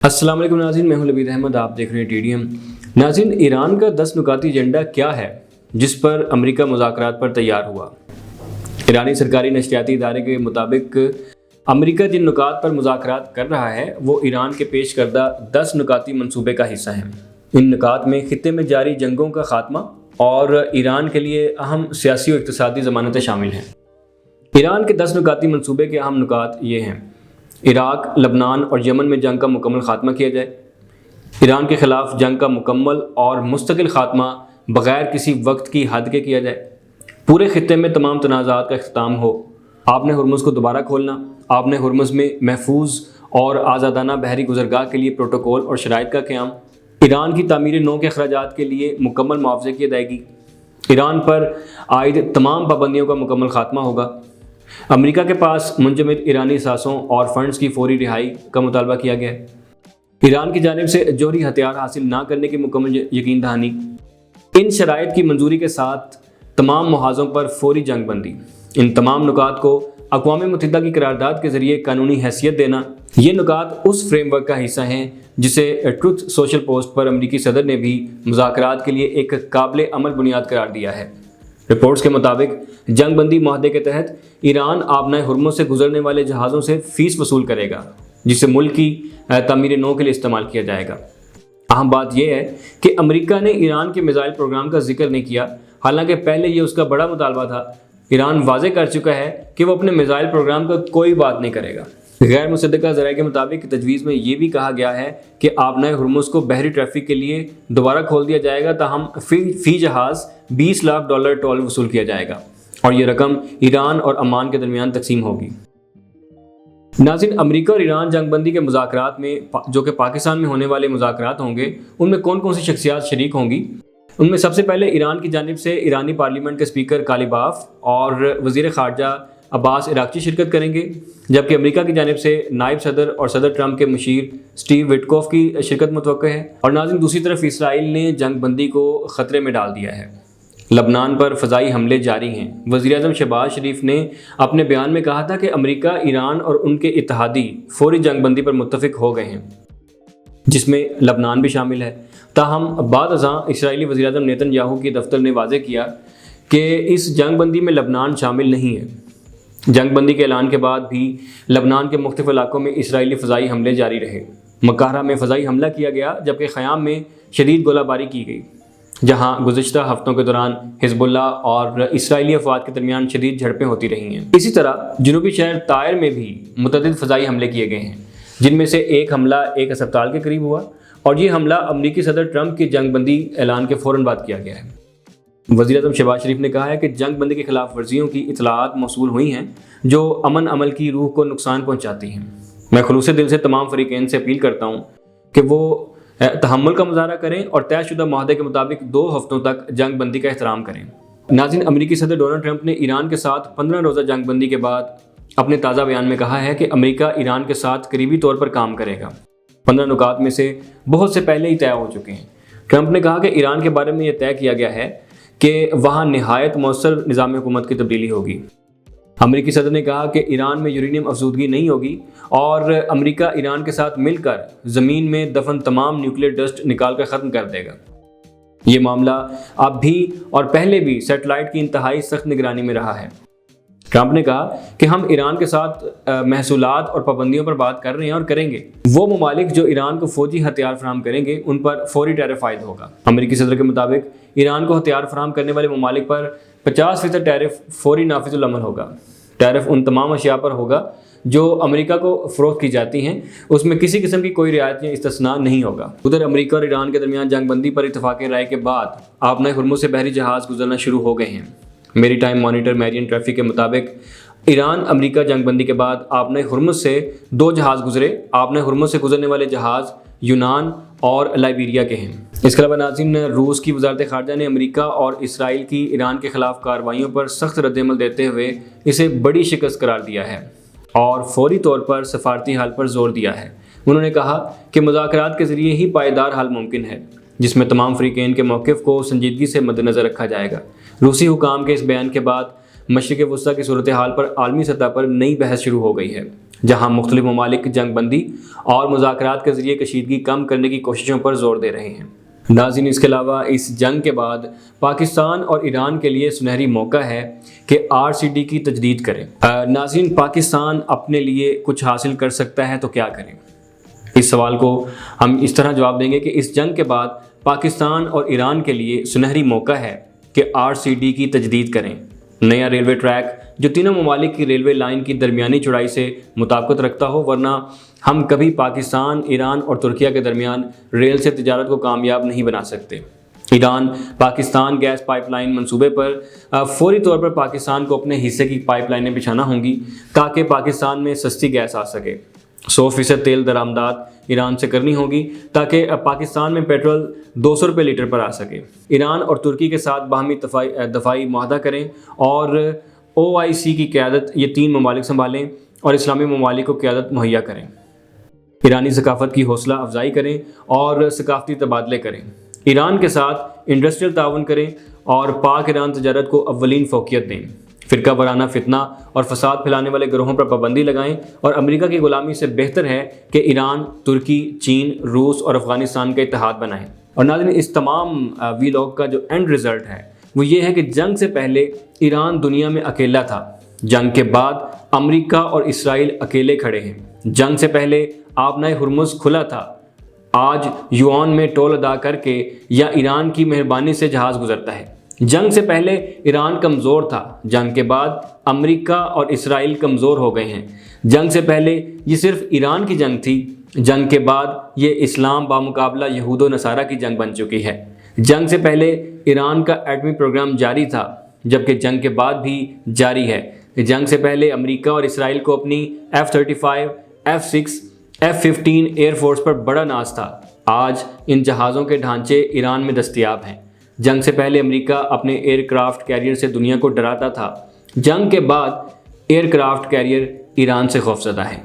अस्सलाम वालेकुम नाज़रीन, मैं हूं लबीद अहमद। आप देख रहे हैं TDM। नाज़रीन, ईरान का 10 नुकाती एजेंडा क्या है जिस पर अमेरिका मुज़ाकरात पर तैयार हुआ। ईरानी सरकारी नशरियाती इदारे के मुताबिक अमेरिका जिन नुकात पर मुज़ाकरात कर रहा है वो ईरान के पेश करदा 10 नुकाती मंसूबे का हिस्सा हैं। इन नुकात में खित्ते में जारी जंगों का खात्मा और ईरान के लिए अहम सियासी और इक़्तिसादी ज़मानतें शामिल हैं। ईरान के 10 नुकाती मंसूबे के अहम नुकात ये हैं: इराक़, लबनान और यमन में जंग का मुकम्मल ख़ात्मा किया जाए, ईरान के ख़िलाफ़ जंग का मुकम्मल और मुस्तकिल ख़ात्मा बग़ैर किसी वक्त की हद के किया जाए, पूरे ख़ित्ते में तमाम तनाज़ात का इख्तिताम हो, आपने हुर्मुज़ को दोबारा खोलना, आपने हुर्मुज़ में महफूज और आज़ादाना बहरी गुज़रगाह के लिए प्रोटोकॉल और शराइत का क़याम, ईरान की तामीर नौ के अखराजात के लिए मुकम्मल मुआवजे की अदायगी, ईरान पर आयद तमाम पाबंदियों का मुकम्मल ख़ात्मा होगा, अमेरिका के पास मुंजमद ईरानी असासों और फंड्स की फौरी रिहाई का मुतालबा किया गया है, ईरान की जानिब से जौहरी हथियार हासिल ना करने की मुकम्मल यकीन दहानी, इन शराइत की मंजूरी के साथ तमाम मुहाज़ों पर फौरी जंग बंदी, इन तमाम नुकात को अक़वाम मुत्तहिदा की करारदाद के ज़रिए कानूनी हैसियत देना, ये नुकात उस फ्रेमवर्क का हिस्सा हैं जिसे ट्रुथ सोशल पोस्ट पर अमरीकी सदर ने भी मुज़ाकरात के लिए एक काबिल अमल बुनियाद करार दिया है। रिपोर्ट्स के मुताबिक जंग बंदी माहदे के तहत ईरान आबनाए हुर्मुज़ से गुजरने वाले जहाज़ों से फ़ीस वसूल करेगा जिसे मुल्क की तामीर नौ के लिए इस्तेमाल किया जाएगा। अहम बात यह है कि अमेरिका ने ईरान के मिसाइल प्रोग्राम का जिक्र नहीं किया, हालांकि पहले ये उसका बड़ा मुतालबा था। ईरान वाज़े कर चुका है कि वो अपने मिसाइल प्रोग्राम का कोई बात नहीं करेगा। गैर मुसद्दक़ा ज़राए के मुताबिक तजवीज़ में ये भी कहा गया है कि आबनाए हुर्मुज़ को बहरी ट्रैफिक के लिए दोबारा खोल दिया जाएगा, ताहम फ़ी जहाज़ $20 लाख टोल वसूल किया जाएगा और ये रकम ईरान और अमान के दरमियान तकसीम होगी। नाज़रीन, अमेरिका और ईरान जंगबंदी के मुज़ाकरात में जो कि पाकिस्तान में होने वाले मुज़ाकरात होंगे उनमें कौन कौन सी शख्सियात शरीक होंगी। उनमें सबसे पहले ईरान की जानिब से ईरानी पार्लियामेंट के स्पीकर कालिबाफ और वज़ीर ख़ारजा अब्बास इराक़ची शिरकत करेंगे, जबकि अमेरिका की जानिब से नायब सदर और सदर ट्रंप के मुशीर स्टीव विटकॉफ़ की शिरकत मुतवक्का है। और नाज़रीन, दूसरी तरफ इसराइल ने जंगबंदी को ख़तरे में डाल दिया है। लबनान पर फ़ज़ाई हमले जारी हैं। वज़ीर-ए-आज़म शहबाज शरीफ ने अपने बयान में कहा था कि अमेरिका, ईरान और उनके इत्तेहादी फ़ौरी जंगबंदी पर मुत्तफ़िक हो गए हैं, जिसमें लबनान भी शामिल है। ताहम बाद अज़ां इसराइली वज़ीर-ए-आज़म नेतन्याहू के दफ्तर ने वाज़े किया कि इस जंगबंदी में लबनान शामिल नहीं है। जंगबंदी के ऐलान के बाद भी लबनान के मुख्तलिफ़ इलाकों में इसराइली फ़ज़ाई हमले जारी रहे। मक्कारा में फ़ज़ाई हमला किया गया, जबकि ख़याम में शदीद गोलाबारी की गई, जहाँ गुज़िश्ता हफ़्तों के दौरान हिज़्बुल्लाह और इसराइली अफ़वाद के दरमियान शदीद झड़पें होती रही हैं। इसी तरह जनूबी शहर तायर में भी मुतअद्दिद फ़ज़ाई हमले किए गए हैं, जिनमें से एक हमला एक अस्पताल के करीब हुआ और ये हमला अमरीकी सदर ट्रंप के जंगबंदी ऐलान के फ़ौरन बाद किया गया है। वज़ीर-ए-आज़म शहबाज शरीफ ने कहा है कि जंगबंदी के ख़िलाफ़ वर्जियों की इतलात मौसूल हुई हैं जो अमन अमल की रूह को नुकसान पहुँचाती हैं। मैं खुलूस दिल से तमाम फ़रीक़ैन से अपील करता हूँ कि वो तहम्मुल का मुज़ाहरा करें और तयशुदा माहदे के मुताबिक 2 हफ़्तों तक जंगबंदी का एहतराम करें। नाज़रीन, अमरीकी सदर डोनाल्ड ट्रंप ने ईरान के साथ 15 रोज़ा जंगबंदी के बाद अपने ताज़ा बयान में कहा है कि अमेरिका ईरान के साथ करीबी तौर पर काम करेगा। 15 नुकात में से बहुत से पहले ही तय हो चुके हैं। ट्रंप ने कहा कि ईरान के बारे में यह तय किया गया है कि वहाँ नहायत मौसर निज़ाम हुकूमत की तब्दीली होगी। अमरीकी सदर ने कहा कि ईरान में यूरेनियम अफजूदगी नहीं होगी और अमरीका ईरान के साथ मिलकर ज़मीन में दफन तमाम न्यूक्लियर डस्ट निकाल कर ख़त्म कर देगा। ये मामला अब भी और पहले भी सेटेलाइट की इंतहाई सख्त निगरानी में रहा है। ट्रंप ने कहा कि हम ईरान के साथ महसूलात और पाबंदियों पर बात कर रहे हैं और करेंगे। वो ममालिक जो ईरान को फौजी हथियार फराहम करेंगे उन पर फौरी टैरिफ आयद होगा। अमरीकी सदर के मुताबिक ईरान को हथियार फराहम करने वाले ममालिक पर 50% टैरिफ फौरी नाफिजुल अमल होगा। टैरिफ उन तमाम अशिया पर होगा जो अमेरिका को फ़रोख्त की जाती हैं, उसमें किसी किस्म की कोई रियायत या इस्तिस्ना नहीं होगा। उधर अमेरिका और ईरान के दरमियान जंगबंदी पर इत्तफ़ाक़ राय के बाद आबनाए हुर्मुज़ से बहरी जहाज़ गुजरना शुरू हो गए हैं। मेरी टाइम मॉनिटर मैरियन ट्रैफिक के मुताबिक ईरान अमेरिका जंगबंदी के बाद आबनाए हुर्मुज़ से 2 जहाज़ गुजरे। आबनाए हुर्मुज़ से गुजरने वाले जहाज़ यूनान और लाइबेरिया के हैं। इसके अलावा नाज़रीन, रूस की वज़ारत ख़ारजा ने अमेरिका और इसराइल की ईरान के ख़िलाफ़ कार्रवाइयों पर सख्त रद्दअमल देते हुए इसे बड़ी शिकस्त करार दिया है और फौरी तौर पर सफ़ारती हल पर जोर दिया है। उन्होंने कहा कि मुज़ाकरात के ज़रिए ही पायदार हल मुमकिन है, जिसमें तमाम फ़रीक़ैन के मौक़िफ़ को संजीदगी से मद्देनज़र रखा जाएगा। रूसी हुकाम के इस बयान के बाद मशरिक़ वस्ता की सूरत हाल पर आलमी सतह पर नई बहस शुरू हो गई है। جہاں مختلف ممالک جنگ بندی اور مذاکرات کے ذریعے کشیدگی کم کرنے کی کوششوں پر زور دے رہے ہیں۔ ناظرین، اس کے علاوہ اس جنگ کے بعد پاکستان اور ایران کے لیے سنہری موقع ہے کہ RCD کی تجدید کریں۔ ناظرین، پاکستان اپنے لیے کچھ حاصل کر سکتا ہے تو کیا کریں؟ اس سوال کو ہم اس طرح جواب دیں گے کہ اس جنگ کے بعد پاکستان اور ایران کے لیے سنہری موقع ہے کہ RCD کی تجدید کریں۔ نیا ریلوے ٹریک جو تینوں ممالک کی ریلوے لائن کی درمیانی چوڑائی سے مطابقت رکھتا ہو، ورنہ ہم کبھی پاکستان، ایران اور ترکیہ کے درمیان ریل سے تجارت کو کامیاب نہیں بنا سکتے۔ Iran Pakistan gas pipeline منصوبے پر فوری طور پر پاکستان کو اپنے حصے کی پائپ لائنیں بچھانا ہوں گی تاکہ پاکستان میں سستی گیس آ سکے۔ 100% تیل درآمدات ایران سے کرنی ہوگی تاکہ پاکستان میں پیٹرول 200 روپے لیٹر پر آ سکے۔ ایران اور ترکی کے ساتھ باہمی دفاعی معاہدہ کریں اور OIC کی قیادت یہ 3 ممالک سنبھالیں اور اسلامی ممالک کو قیادت مہیا کریں۔ ایرانی ثقافت کی حوصلہ افزائی کریں اور ثقافتی تبادلے کریں۔ ایران کے ساتھ انڈسٹریل تعاون کریں اور پاک ایران تجارت کو اولین فوقیت دیں۔ فرقہ وارانہ فتنہ اور فساد پھیلانے والے گروہوں پر پابندی لگائیں اور امریکہ کی غلامی سے بہتر ہے کہ ایران، ترکی، چین، روس اور افغانستان کا اتحاد بنائیں۔ اور ناظرین، اس تمام ویلاگ کا جو اینڈ رزلٹ ہے وہ یہ ہے کہ جنگ سے پہلے ایران دنیا میں اکیلا تھا، جنگ کے بعد امریکہ اور اسرائیل اکیلے کھڑے ہیں۔ جنگ سے پہلے آبنائے ہرمز کھلا تھا، آج یوان میں ٹول ادا کر کے یا ایران کی مہربانی سے جہاز گزرتا ہے۔ جنگ سے پہلے ایران کمزور تھا، جنگ کے بعد امریکہ اور اسرائیل کمزور ہو گئے ہیں۔ جنگ سے پہلے یہ صرف ایران کی جنگ تھی، جنگ کے بعد یہ اسلام بامقابلہ یہود و نصارہ کی جنگ بن چکی ہے۔ جنگ سے پہلے ایران کا ایٹمی پروگرام جاری تھا، جبکہ جنگ کے بعد بھی جاری ہے۔ جنگ سے پہلے امریکہ اور اسرائیل کو اپنی F-35، F-6، F-15 air force پر بڑا ناز تھا، آج ان جہازوں کے ڈھانچے ایران میں دستیاب ہیں۔ جنگ سے پہلے امریکہ اپنے ایئر کرافٹ کیریئر سے دنیا کو ڈراتا تھا، جنگ کے بعد ایئر کرافٹ کیریئر ایران سے خوفزدہ ہے۔